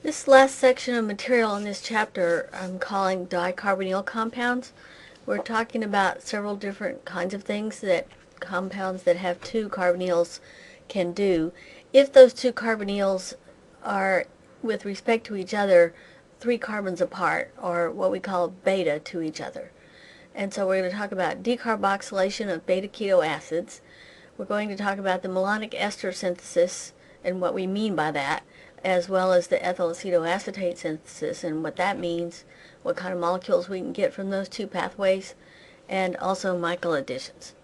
This last section of material in this chapter I'm calling dicarbonyl compounds. We're talking about several different kinds of things that compounds that have two carbonyls can do if those two carbonyls are, with respect to each other, 3 carbons apart, or what we call beta to each other. And so we're going to talk about decarboxylation of beta-keto acids. We're going to talk about the malonic ester synthesis and what we mean by that, as well as the ethyl acetoacetate synthesis and what that means, what kind of molecules we can get from those two pathways, and also Michael additions.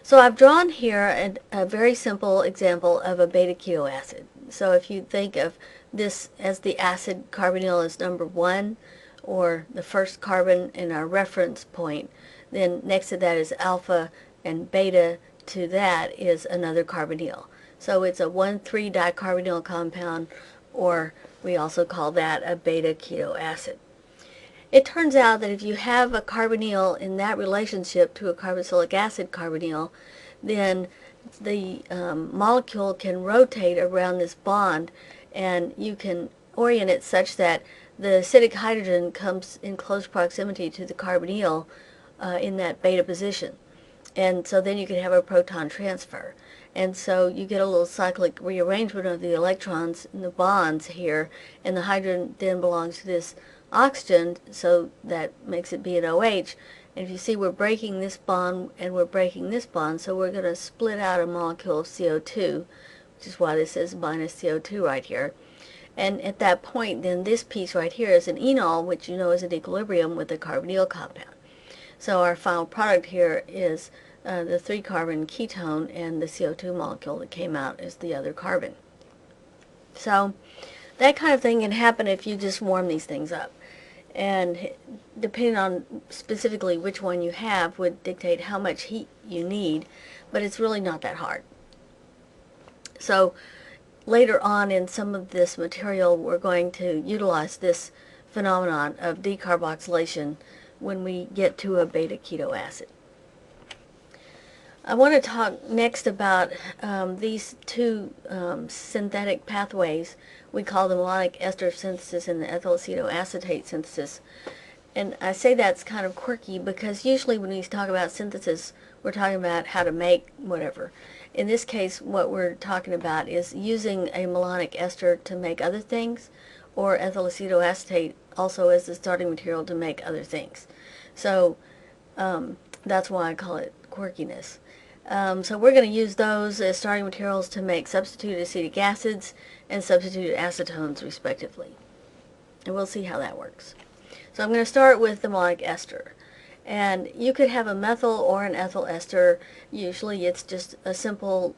So I've drawn here a very simple example of a beta-keto acid. So if you think of this as the acid carbonyl as number 1, or the first carbon in our reference point, then next to that is alpha, and beta to that is another carbonyl. So it's a 1,3 dicarbonyl compound, or we also call that a beta-keto acid. It turns out that if you have a carbonyl in that relationship to a carboxylic acid carbonyl, then the molecule can rotate around this bond, and you can orient it such that the acidic hydrogen comes in close proximity to the carbonyl in that beta position. And so then you can have a proton transfer. And so you get a little cyclic rearrangement of the electrons in the bonds here, and the hydrogen then belongs to this oxygen, so that makes it be an OH. And if you see, we're breaking this bond and we're breaking this bond, so we're going to split out a molecule of CO2, which is why this is minus CO2 right here. And at that point, then this piece right here is an enol, which you know is in equilibrium with the carbonyl compound. So our final product here is the 3-carbon ketone, and the CO2 molecule that came out is the other carbon. So that kind of thing can happen if you just warm these things up. And depending on specifically which one you have would dictate how much heat you need, but it's really not that hard. So later on in some of this material, we're going to utilize this phenomenon of decarboxylation when we get to a beta-keto acid. I want to talk next about these two synthetic pathways. We call the malonic ester synthesis and the ethyl acetoacetate synthesis. And I say that's kind of quirky because usually when we talk about synthesis, we're talking about how to make whatever. In this case, what we're talking about is using a malonic ester to make other things, or ethyl acetoacetate also as the starting material to make other things. So that's why I call it quirkiness. So we're going to use those as starting materials to make substituted acetic acids and substituted acetones respectively. And we'll see how that works. So I'm going to start with the malonic ester. And you could have a methyl or an ethyl ester. Usually it's just a simple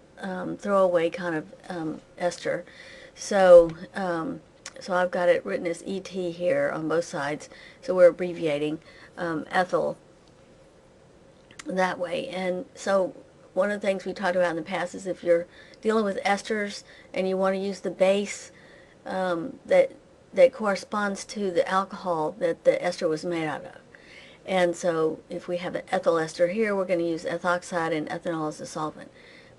throwaway kind of ester. So I've got it written as ET here on both sides. So we're abbreviating ethyl that way. And so one of the things we talked about in the past is if you're dealing with esters and you want to use the base that corresponds to the alcohol that the ester was made out of. And so if we have an ethyl ester here, we're going to use ethoxide and ethanol as the solvent.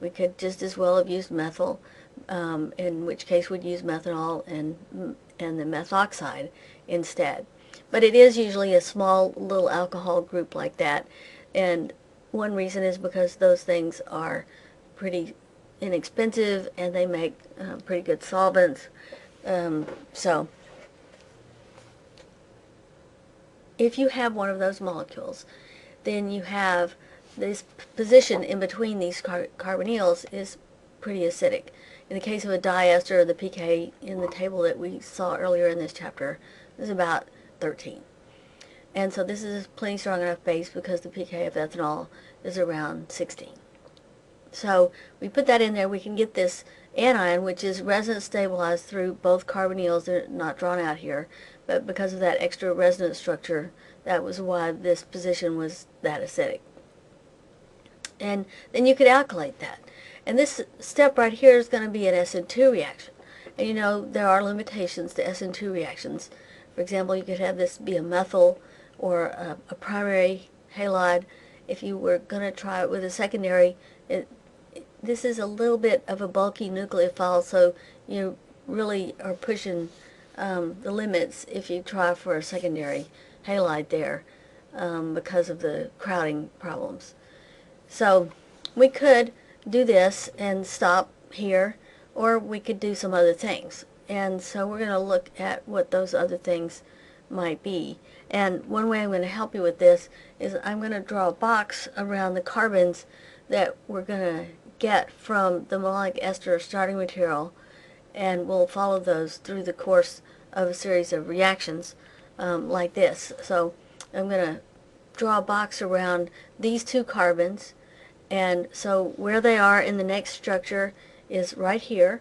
We could just as well have used methyl, in which case we'd use methanol and the methoxide instead. But it is usually a small little alcohol group like that, and one reason is because those things are pretty inexpensive and they make pretty good solvents. So if you have one of those molecules, then you have this position in between these carbonyls is pretty acidic. In the case of a diester, the pK in the table that we saw earlier in this chapter is about 13. And so this is plenty strong enough base because the pK of ethanol is around 16. So we put that in there, we can get this anion, which is resonance stabilized through both carbonyls. They're not drawn out here, but because of that extra resonance structure, that was why this position was that acidic. And then you could alkylate that. And this step right here is going to be an SN2 reaction. And you know, there are limitations to SN2 reactions. For example, you could have this be a methyl or a primary halide. If you were going to try it with a secondary, this is a little bit of a bulky nucleophile, so you really are pushing the limits if you try for a secondary halide there because of the crowding problems. So we could do this and stop here, or we could do some other things. And so we're going to look at what those other things might be. And one way I'm going to help you with this is I'm going to draw a box around the carbons that we're going to get from the malonic ester starting material, and we'll follow those through the course of a series of reactions like this. So I'm going to draw a box around these two carbons, and so where they are in the next structure is right here,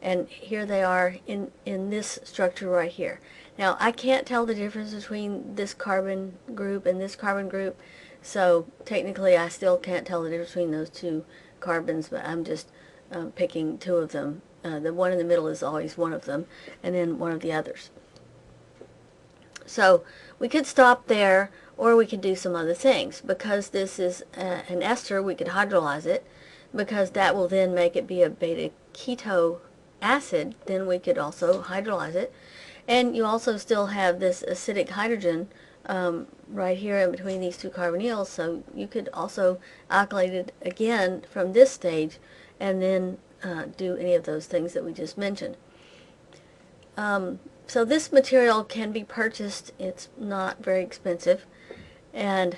and here they are in this structure right here. Now I can't tell the difference between this carbon group and this carbon group, so technically I still can't tell the difference between those two carbons, but I'm just picking two of them. The one in the middle is always one of them, and then one of the others. So we could stop there, or we could do some other things. Because this is an ester, we could hydrolyze it, because that will then make it be a beta keto acid. Then we could also hydrolyze it. And you also still have this acidic hydrogen right here in between these two carbonyls, so you could also alkylate it again from this stage and then do any of those things that we just mentioned. So this material can be purchased. It's not very expensive. And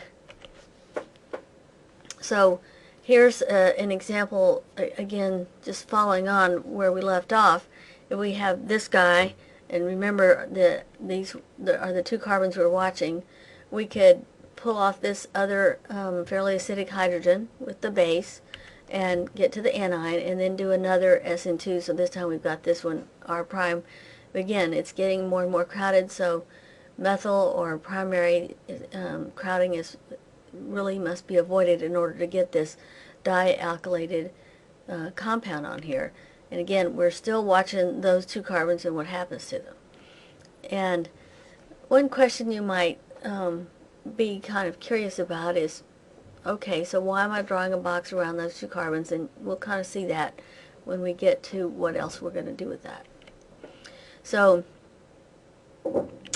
so here's an example, again, just following on where we left off. If we have this guy, and remember that these are the two carbons we're watching, we could pull off this other fairly acidic hydrogen with the base and get to the anion, and then do another SN2. So this time we've got this one, R prime. Again, it's getting more and more crowded, so methyl or primary crowding is really must be avoided in order to get this dialkylated compound on here. And again, we're still watching those two carbons and what happens to them. And one question you might be kind of curious about is, okay, so why am I drawing a box around those two carbons? And we'll kind of see that when we get to what else we're going to do with that. So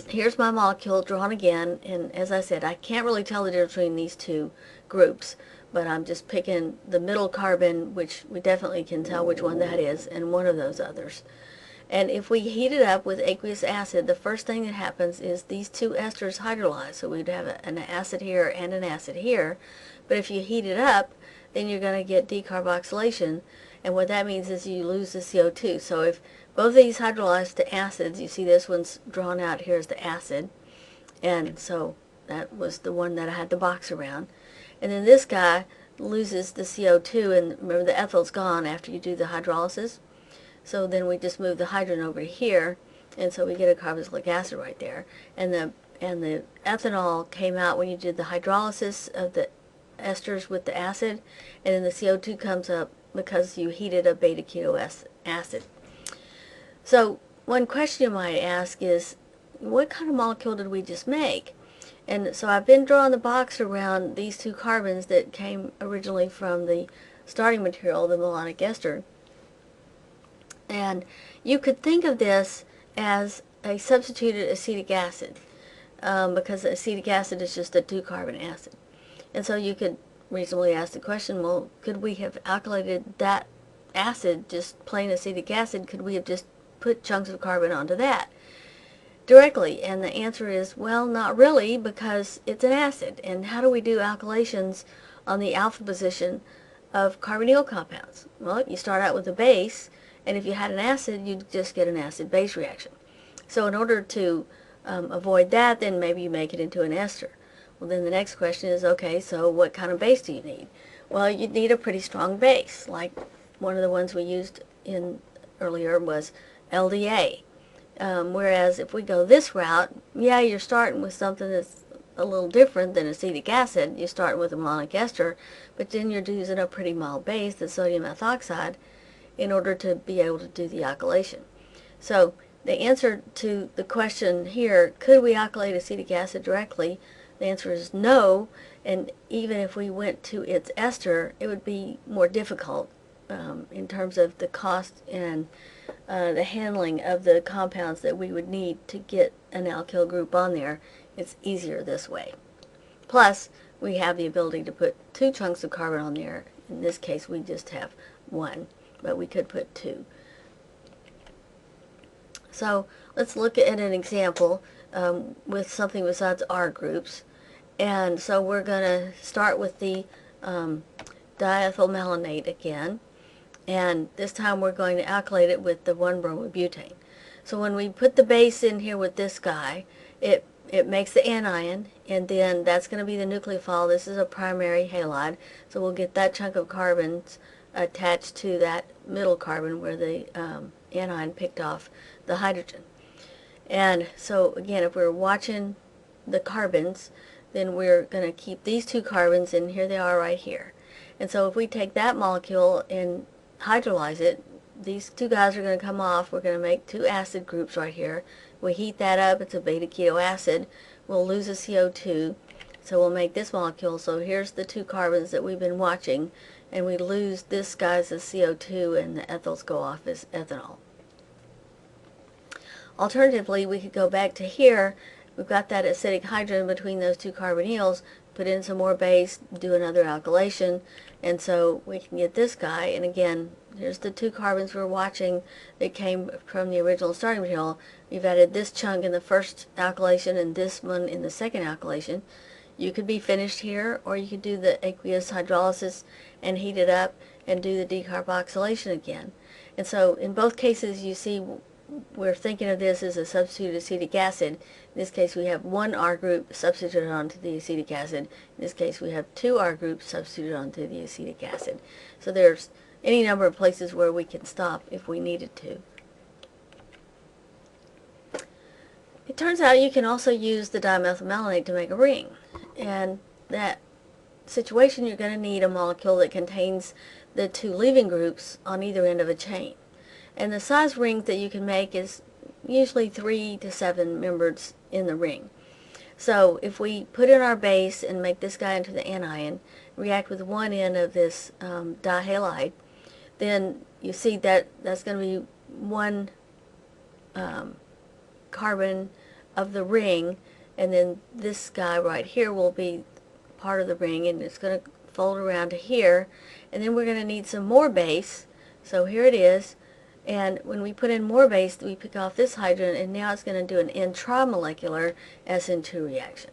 here's my molecule drawn again, and as I said, I can't really tell the difference between these two groups, but I'm just picking the middle carbon, which we definitely can tell which one that is, and one of those others. And if we heat it up with aqueous acid, the first thing that happens is these two esters hydrolyze. So we'd have an acid here and an acid here. But if you heat it up, then you're going to get decarboxylation. And what that means is you lose the CO2. So if both of these hydrolyze to acids, you see this one's drawn out here as the acid. And so that was the one that I had the box around. And then this guy loses the CO2, and remember the ethyl's gone after you do the hydrolysis. So then we just move the hydrogen over here, and so we get a carboxylic acid right there. And the ethanol came out when you did the hydrolysis of the esters with the acid, and then the CO2 comes up because you heated a beta keto acid. So one question you might ask is, what kind of molecule did we just make? And so I've been drawing the box around these two carbons that came originally from the starting material, the malonic ester. And you could think of this as a substituted acetic acid, because acetic acid is just a 2-carbon acid. And so you could reasonably ask the question, well, could we have alkylated that acid, just plain acetic acid, could we have just put chunks of carbon onto that directly? And the answer is, well, not really, because it's an acid. And how do we do alkylations on the alpha position of carbonyl compounds? Well, you start out with a base, and if you had an acid, you'd just get an acid-base reaction. So in order to avoid that, then maybe you make it into an ester. Well, then the next question is, okay, so what kind of base do you need? Well, you'd need a pretty strong base, like one of the ones we used in earlier was LDA. Whereas if we go this route, yeah, you're starting with something that's a little different than acetic acid. You're starting with a malonic ester, but then you're using a pretty mild base, the sodium ethoxide, in order to be able to do the alkylation. So the answer to the question here, could we alkylate acetic acid directly? The answer is no, and even if we went to its ester, it would be more difficult in terms of the cost and the handling of the compounds that we would need to get an alkyl group on there. It's easier this way. Plus, we have the ability to put 2 chunks of carbon on there. In this case, we just have 1, but we could put 2. So let's look at an example with something besides R groups. And so we're going to start with the diethylmalonate again. And this time we're going to alkylate it with the 1-bromobutane. So when we put the base in here with this guy, it makes the anion, and then that's going to be the nucleophile. This is a primary halide, so we'll get that chunk of carbons attached to that middle carbon where the anion picked off the hydrogen. And so again, if we're watching the carbons, then we're going to keep these 2 carbons, and here they are right here. And so if we take that molecule and hydrolyze it, these 2 guys are going to come off. We're going to make 2 acid groups right here. We heat that up, it's a beta keto acid. We'll lose a CO2, so we'll make this molecule. So here's the 2 carbons that we've been watching, and we lose this guy's as CO2, and the ethyls go off as ethanol. Alternatively, we could go back to here. We've got that acidic hydrogen between those 2 carbonyls, put in some more base, do another alkylation, and so we can get this guy. And again, here's the 2 carbons we're watching that came from the original starting material. We've added this chunk in the first alkylation and this one in the second alkylation. You could be finished here, or you could do the aqueous hydrolysis and heat it up and do the decarboxylation again. And so in both cases, you see we're thinking of this as a substituted acetic acid. In this case, we have 1 R group substituted onto the acetic acid. In this case, we have 2 R groups substituted onto the acetic acid. So there's any number of places where we can stop if we needed to. It turns out you can also use the dimethylmalonate to make a ring. And that situation, you're going to need a molecule that contains the 2 leaving groups on either end of a chain. And the size rings that you can make is usually 3 to 7 members in the ring. So if we put in our base and make this guy into the anion, react with one end of this dihalide, then you see that that's going to be 1 carbon of the ring, and then this guy right here will be part of the ring, and it's going to fold around to here. And then we're going to need some more base. So here it is. And when we put in more base, we pick off this hydrogen, and now it's going to do an intramolecular SN2 reaction.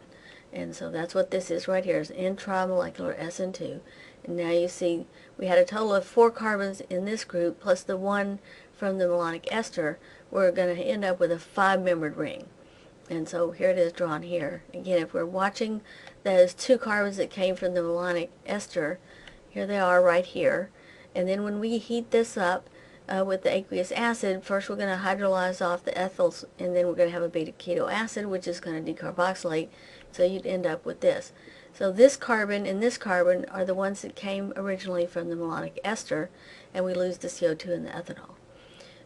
And so that's what this is right here, is intramolecular SN2. And now you see we had a total of 4 carbons in this group, plus the 1 from the malonic ester. We're going to end up with a 5-membered ring. And so here it is drawn here. Again, if we're watching those 2 carbons that came from the malonic ester, here they are right here. And then when we heat this up, with the aqueous acid, first we're going to hydrolyze off the ethyls, and then we're going to have a beta keto acid, which is going to decarboxylate, so you'd end up with this. So this carbon and this carbon are the ones that came originally from the malonic ester, and we lose the CO2 and the ethanol.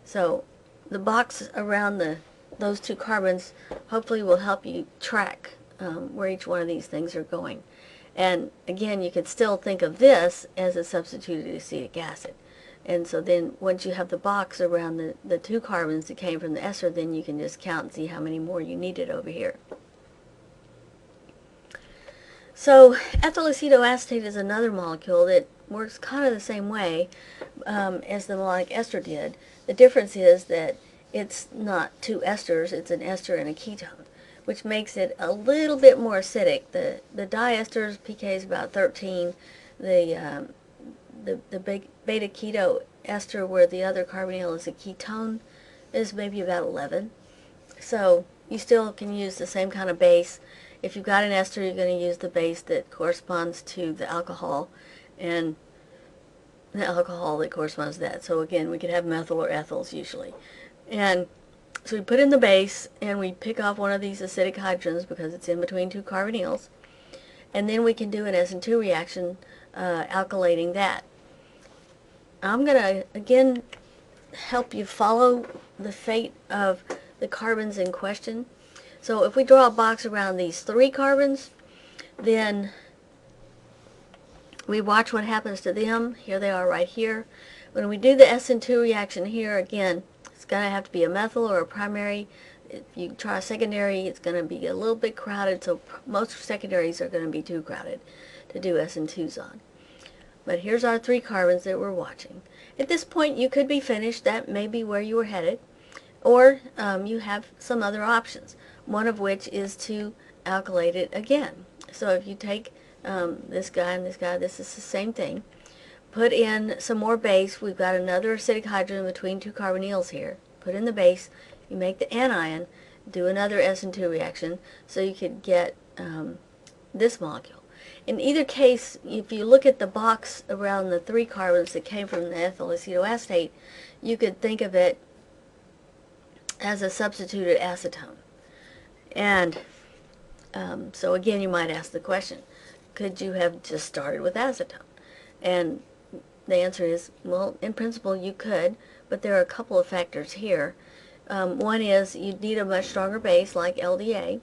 So the box around those 2 carbons hopefully will help you track where each one of these things are going. And again, you could still think of this as a substituted acetic acid. And so then once you have the box around the 2 carbons that came from the ester, then you can just count and see how many more you needed over here. So ethyl acetoacetate is another molecule that works kind of the same way as the malonic ester did. The difference is that it's not 2 esters, it's an ester and a ketone, which makes it a little bit more acidic. The diesters pK is about 13. The beta keto ester, where the other carbonyl is a ketone, is maybe about 11. So you still can use the same kind of base. If you've got an ester, you're going to use the base that corresponds to the alcohol, and the alcohol that corresponds to that. So again, we could have methyl or ethyls usually. And so we put in the base, and we pick off one of these acidic hydrogens because it's in between 2 carbonyls, and then we can do an SN2 reaction alkylating that. I'm going to, again, help you follow the fate of the carbons in question. So if we draw a box around these 3 carbons, then we watch what happens to them. Here they are right here. When we do the SN2 reaction here, again, it's going to have to be a methyl or a primary. If you try a secondary, it's going to be a little bit crowded, so most secondaries are going to be too crowded to do SN2s on. But here's our 3 carbons that we're watching. At this point, you could be finished. That may be where you were headed. Or you have some other options, one of which is to alkylate it again. So if you take this guy and this guy, this is the same thing. Put in some more base. We've got another acidic hydrogen between 2 carbonyls here. Put in the base. You make the anion. Do another SN2 reaction so you could get this molecule. In either case, if you look at the box around the 3 carbons that came from the ethyl acetoacetate, you could think of it as a substituted acetone. And so again, you might ask the question, could you have just started with acetone? And the answer is, well, in principle you could, but there are a couple of factors here. One is you'd need a much stronger base like LDA,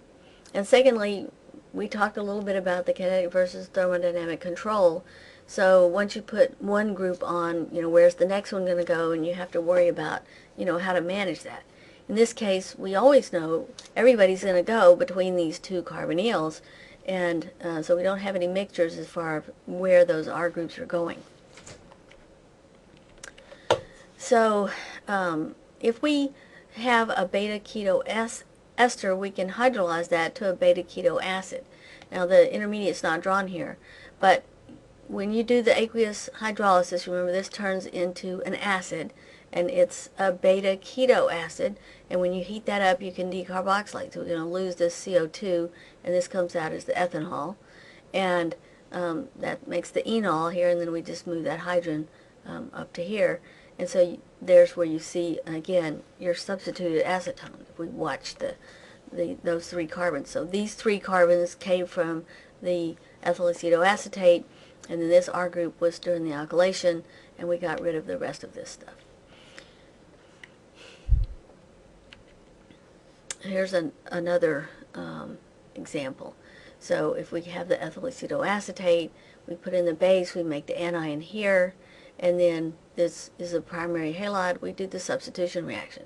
and secondly, we talked a little bit about the kinetic versus thermodynamic control. So once you put one group on, where's the next one going to go, and you have to worry about, how to manage that. In this case, we always know everybody's going to go between these 2 carbonyls, and so we don't have any mixtures as far as where those R groups are going. So if we have a beta-keto ester, we can hydrolyze that to a beta-keto acid. Now the intermediate's not drawn here, but when you do the aqueous hydrolysis, remember this turns into an acid, and it's a beta-keto acid, and when you heat that up you can decarboxylate. So we're going to lose this CO2, and this comes out as the ethanol, and that makes the enol here, and then we just move that hydrogen up to here. And so there's where you see, again, your substituted acetone, if we watch those 3 carbons. So these 3 carbons came from the ethyl acetoacetate, and then this R group was during the alkylation, and we got rid of the rest of this stuff. Here's another example. So if we have the ethyl acetoacetate, we put in the base, we make the anion here, and then this is a primary halide. We do the substitution reaction.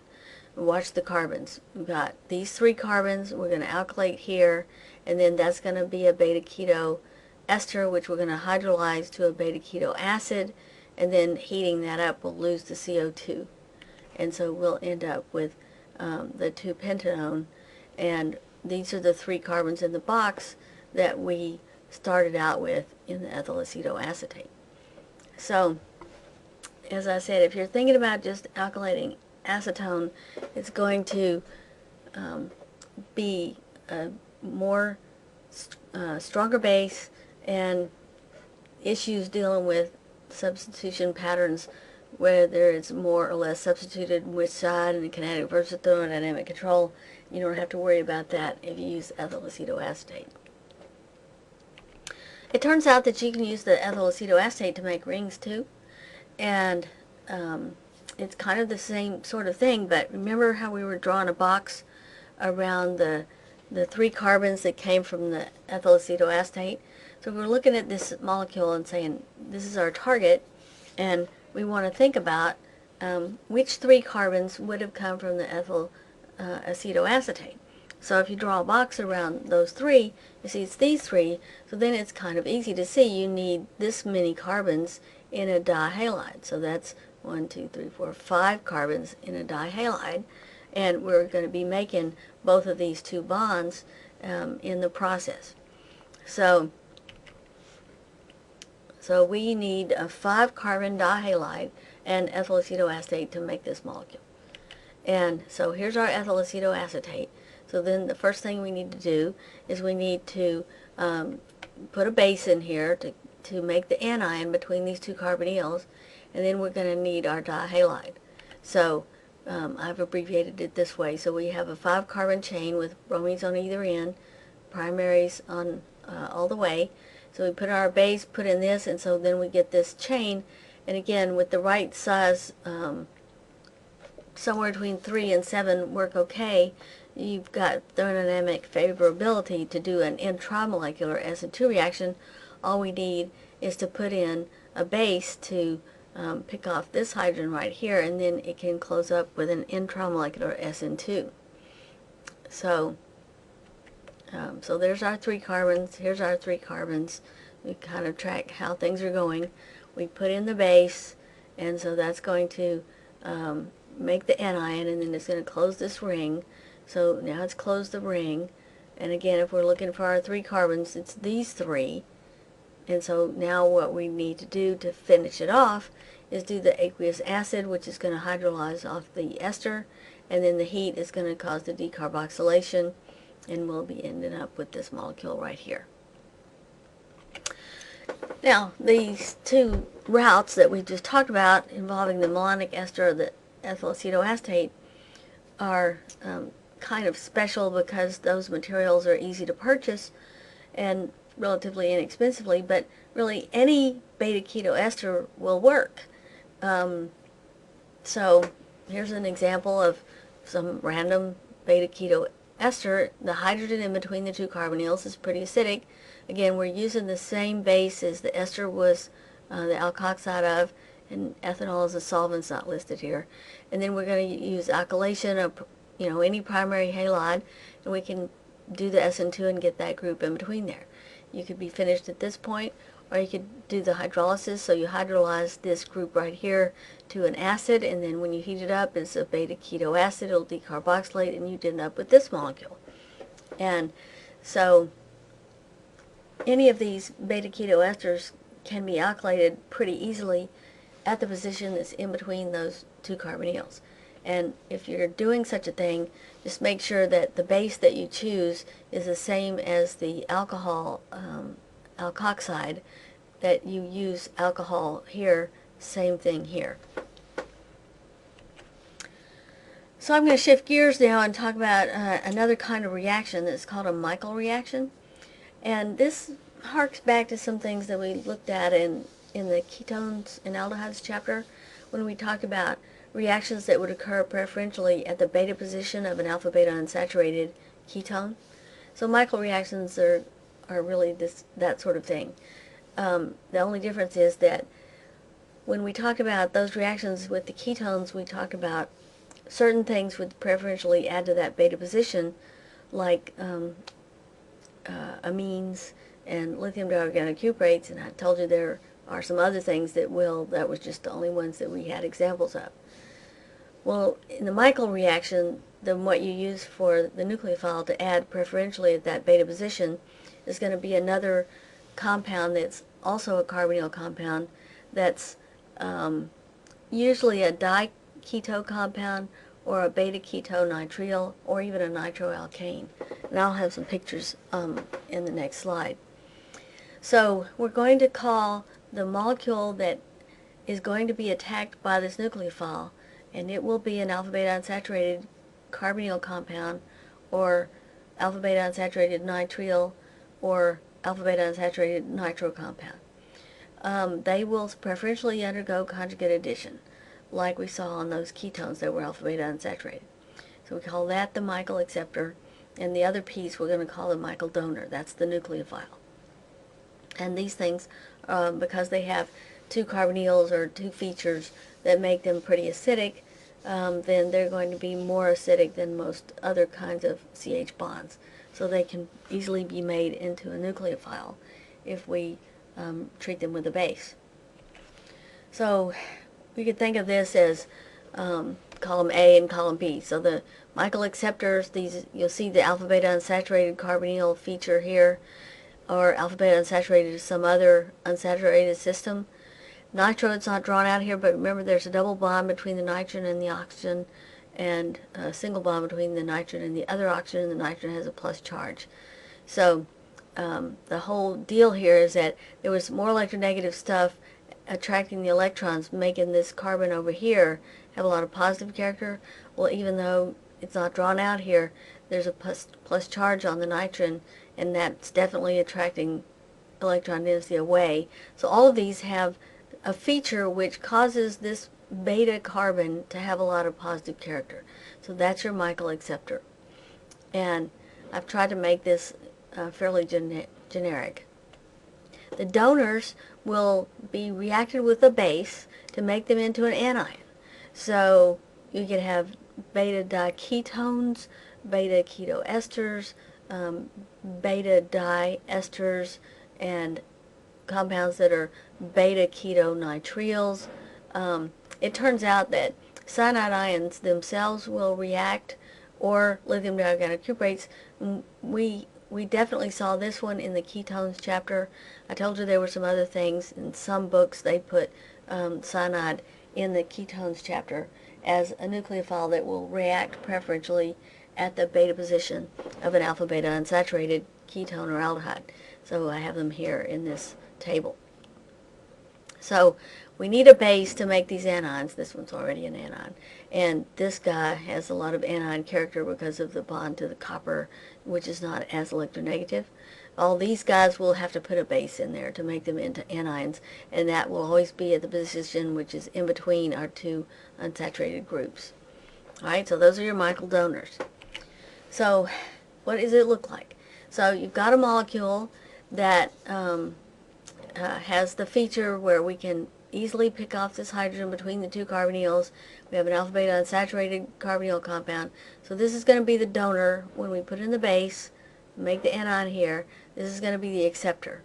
We watch the carbons. We've got these 3 carbons. We're going to alkylate here, and then that's going to be a beta-keto ester, which we're going to hydrolyze to a beta-keto acid, and then heating that up will lose the CO2. And so we'll end up with the 2-pentanone, and these are the 3 carbons in the box that we started out with in the ethyl acetoacetate. So, as I said, if you're thinking about just alkylating acetone, it's going to be a more stronger base, and issues dealing with substitution patterns, whether it's more or less substituted which side, and kinetic versus thermodynamic control, you don't have to worry about that if you use ethyl acetoacetate. It turns out that you can use the ethyl acetoacetate to make rings too, and it's kind of the same sort of thing, but remember how we were drawing a box around the 3 carbons that came from the ethyl acetoacetate? So we're looking at this molecule and saying, this is our target, and we want to think about which 3 carbons would have come from the ethyl acetoacetate. So if you draw a box around those 3, you see it's these 3, so then it's kind of easy to see you need this many carbons in a dihalide. So that's 1, 2, 3, 4, 5 carbons in a dihalide, and we're going to be making both of these 2 bonds in the process. So we need a 5-carbon dihalide and ethyl acetoacetate to make this molecule. And so here's our ethyl acetoacetate. So then the first thing we need to do is we need to put a base in here to make the anion between these 2 carbonyls, and then we're going to need our dihalide. So I've abbreviated it this way. So we have a 5-carbon chain with bromides on either end, primaries on all the way. So we put our base, put in this, and so then we get this chain. And again, with the right size, somewhere between 3 and 7 work okay. You've got thermodynamic favorability to do an intramolecular SN2 reaction. All we need is to put in a base to pick off this hydrogen right here, and then it can close up with an intramolecular SN2. So, so there's our 3 carbons. Here's our 3 carbons. We kind of track how things are going. We put in the base, and so that's going to make the anion, and then it's going to close this ring. So now it's closed the ring. And again, if we're looking for our 3 carbons, it's these 3. And so now what we need to do to finish it off is do the aqueous acid, which is going to hydrolyze off the ester, and then the heat is going to cause the decarboxylation, and we'll be ending up with this molecule right here. Now, these 2 routes that we just talked about involving the malonic ester or the ethyl acetoacetate are kind of special because those materials are easy to purchase and relatively inexpensively, but really any beta-keto ester will work. So here's an example of some random beta-keto ester. The hydrogen in between the 2 carbonyls is pretty acidic. Again, we're using the same base as the ester was the alkoxide of, and ethanol is a solvent's not listed here. And then we're going to use alkylation of, any primary halide, and we can do the SN2 and get that group in between there. You could be finished at this point, or you could do the hydrolysis, so you hydrolyze this group right here to an acid, and then when you heat it up, it's a beta-keto acid, it'll decarboxylate, and you end up with this molecule. And so any of these beta-keto esters can be alkylated pretty easily at the position that's in between those 2 carbonyls. And if you're doing such a thing, just make sure that the base that you choose is the same as the alcohol alkoxide, that you use alcohol here, same thing here. So I'm going to shift gears now and talk about another kind of reaction that's called a Michael reaction. And this harks back to some things that we looked at in the ketones and aldehydes chapter when we talked about reactions that would occur preferentially at the beta position of an alpha-beta unsaturated ketone. So Michael reactions are really that sort of thing. The only difference is that when we talk about those reactions with the ketones, we talk about certain things would preferentially add to that beta position, like amines and lithium diorganocuprates, and I told you there are some other things that was just the only ones that we had examples of. Well, in the Michael reaction, then what you use for the nucleophile to add preferentially at that beta position is going to be another compound that's also a carbonyl compound that's usually a diketo compound or a beta-ketonitrile or even a nitroalkane. And I'll have some pictures in the next slide. So we're going to call the molecule that is going to be attacked by this nucleophile, and it will be an alpha-beta unsaturated carbonyl compound or alpha-beta unsaturated nitrile or alpha-beta unsaturated nitro compound. They will preferentially undergo conjugate addition, like we saw on those ketones that were alpha-beta unsaturated. So we call that the Michael acceptor, and the other piece we're going to call the Michael donor. That's the nucleophile. And these things, because they have 2 carbonyls or 2 features that make them pretty acidic, then they're going to be more acidic than most other kinds of CH bonds. So they can easily be made into a nucleophile if we treat them with a base. So we could think of this as column A and column B. So the Michael acceptors, these you'll see the alpha-beta unsaturated carbonyl feature here, or alpha-beta unsaturated is some other unsaturated system. Nitro, it's not drawn out here, but remember there's a double bond between the nitrogen and the oxygen, and a single bond between the nitrogen and the other oxygen, and the nitrogen has a plus charge. So the whole deal here is that there was more electronegative stuff attracting the electrons, making this carbon over here have a lot of positive character. Well, even though it's not drawn out here, there's a plus charge on the nitrogen, and that's definitely attracting electron density away. So all of these have a feature which causes this beta carbon to have a lot of positive character. So that's your Michael acceptor. And I've tried to make this fairly generic. The donors will be reacted with a base to make them into an anion. So you can have beta diketones, beta ketoesters, beta diesters, and compounds that are beta ketonitrile. It turns out that cyanide ions themselves will react, or lithium diorganic cuprates. We definitely saw this one in the ketones chapter. I told you there were some other things. In some books they put cyanide in the ketones chapter as a nucleophile that will react preferentially at the beta position of an alpha-beta unsaturated ketone or aldehyde. So I have them here in this table. So we need a base to make these anions. This one's already an anion. And this guy has a lot of anion character because of the bond to the copper, which is not as electronegative. All these guys will have to put a base in there to make them into anions, and that will always be at the position which is in between our two unsaturated groups. Alright, so those are your Michael donors. So what does it look like? So you've got a molecule that has the feature where we can easily pick off this hydrogen between the two carbonyls. We have an alpha-beta unsaturated carbonyl compound. So this is going to be the donor when we put in the base, make the anion here. This is going to be the acceptor.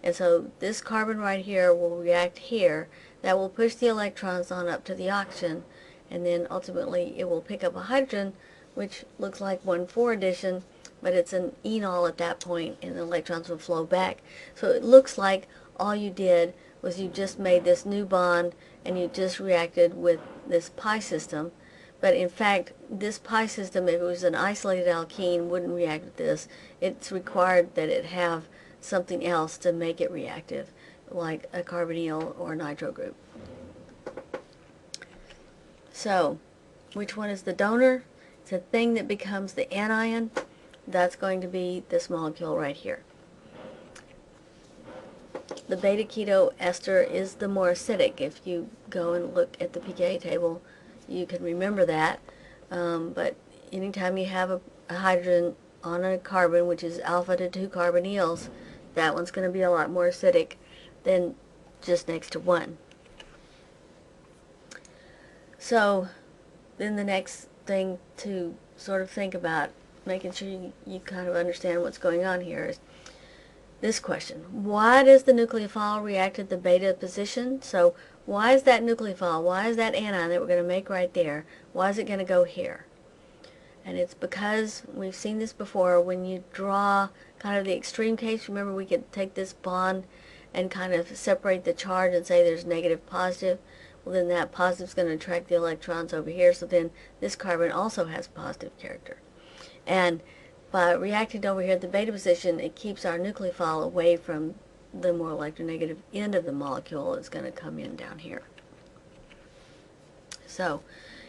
And so this carbon right here will react here. That will push the electrons on up to the oxygen, and then ultimately it will pick up a hydrogen, which looks like 1,4 addition, but it's an enol at that point, and the electrons will flow back. So it looks like all you did was you just made this new bond and you just reacted with this pi system. But in fact, this pi system, if it was an isolated alkene, wouldn't react with this. It's required that it have something else to make it reactive, like a carbonyl or a nitro group. So, which one is the donor? It's a thing that becomes the anion. That's going to be this molecule right here. The beta keto ester is the more acidic. If you go and look at the pKa table, you can remember that. But anytime you have a hydrogen on a carbon, which is alpha to 2 carbonyls, that one's going to be a lot more acidic than just next to 1. So then the next thing to sort of think about, making sure you kind of understand what's going on here, is this question. Why does the nucleophile react at the beta position? So why is that nucleophile, why is that anion that we're going to make right there, why is it going to go here? And it's because, we've seen this before, when you draw kind of the extreme case, remember we could take this bond and kind of separate the charge and say there's negative positive. Well, then that positive is going to attract the electrons over here, so then this carbon also has positive character. And by reacting over here at the beta position, it keeps our nucleophile away from the more electronegative end of the molecule. It's going to come in down here. So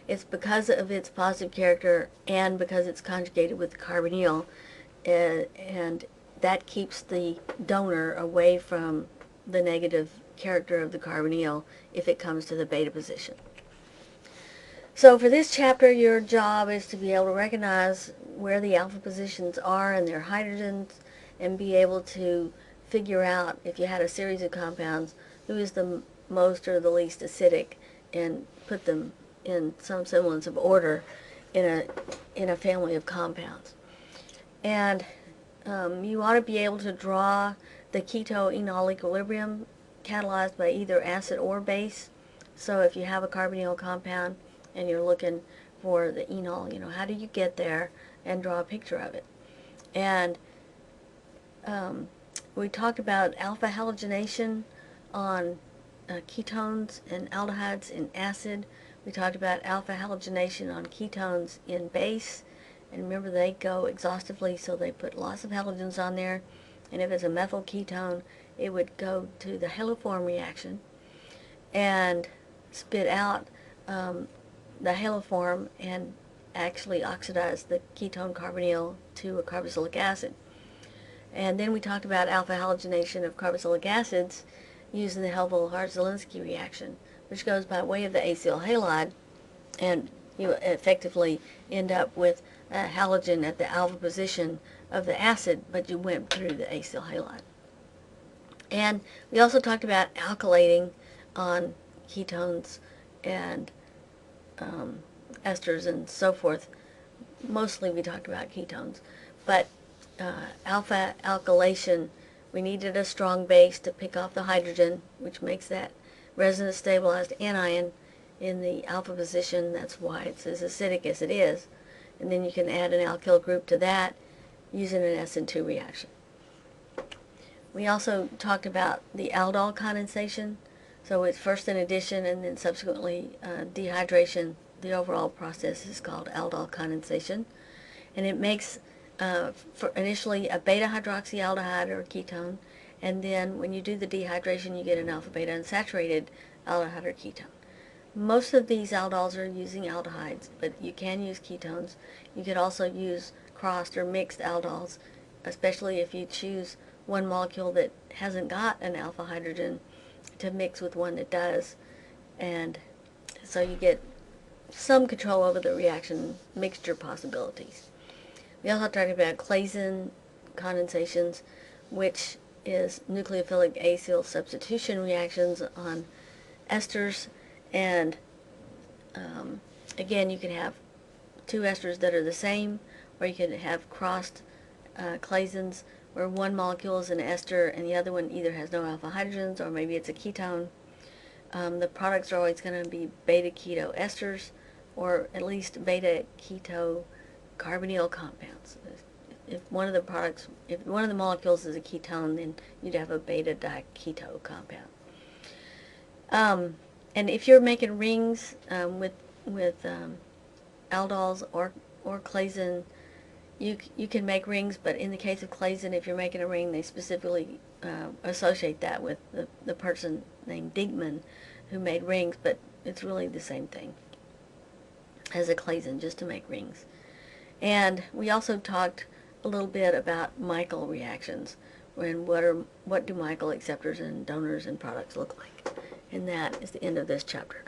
it's because of its positive character and because it's conjugated with the carbonyl, and that keeps the donor away from the negative character of the carbonyl if it comes to the beta position. So for this chapter, your job is to be able to recognize where the alpha positions are and their hydrogens, and be able to figure out, if you had a series of compounds, who is the most or the least acidic, and put them in some semblance of order in a family of compounds. And you ought to be able to draw the keto-enol equilibrium catalyzed by either acid or base. So if you have a carbonyl compound and you're looking for the enol, how do you get there, and draw a picture of it. And we talked about alpha halogenation on ketones and aldehydes in acid. We talked about alpha halogenation on ketones in base. And remember, they go exhaustively, so they put lots of halogens on there. And if it's a methyl ketone, it would go to the haloform reaction and spit out the haloform and actually oxidize the ketone carbonyl to a carboxylic acid. And then we talked about alpha halogenation of carboxylic acids using the Helvell-Hart-Zielinski reaction, which goes by way of the acyl halide, and you effectively end up with a halogen at the alpha position of the acid, but you went through the acyl halide. And we also talked about alkylating on ketones and esters and so forth. Mostly we talked about ketones, but alpha alkylation, we needed a strong base to pick off the hydrogen, which makes that resonance stabilized anion in the alpha position. That's why it's as acidic as it is. And then you can add an alkyl group to that using an SN2 reaction. We also talked about the aldol condensation. So it's first an addition and then subsequently dehydration. The overall process is called aldol condensation. And it makes for initially a beta hydroxyaldehyde or a ketone, and then when you do the dehydration you get an alpha beta unsaturated aldehyde or ketone. Most of these aldols are using aldehydes, but you can use ketones. You could also use crossed or mixed aldols, especially if you choose one molecule that hasn't got an alpha hydrogen to mix with one that does, and so you get some control over the reaction mixture possibilities. We also talked about Claisen condensations, which is nucleophilic acyl substitution reactions on esters, and again, you can have two esters that are the same, or you can have crossed Claisens where one molecule is an ester and the other one either has no alpha hydrogens or maybe it's a ketone. The products are always going to be beta keto esters or at least beta keto carbonyl compounds. If one of the molecules is a ketone, then you'd have a beta diketo compound. And if you're making rings with aldols or Claisen, you can make rings, but in the case of Claisen, if you're making a ring, they specifically associate that with the person named Digman who made rings, but it's really the same thing as a Claisen, just to make rings. And we also talked a little bit about Michael reactions, and what do Michael acceptors and donors and products look like. And that is the end of this chapter.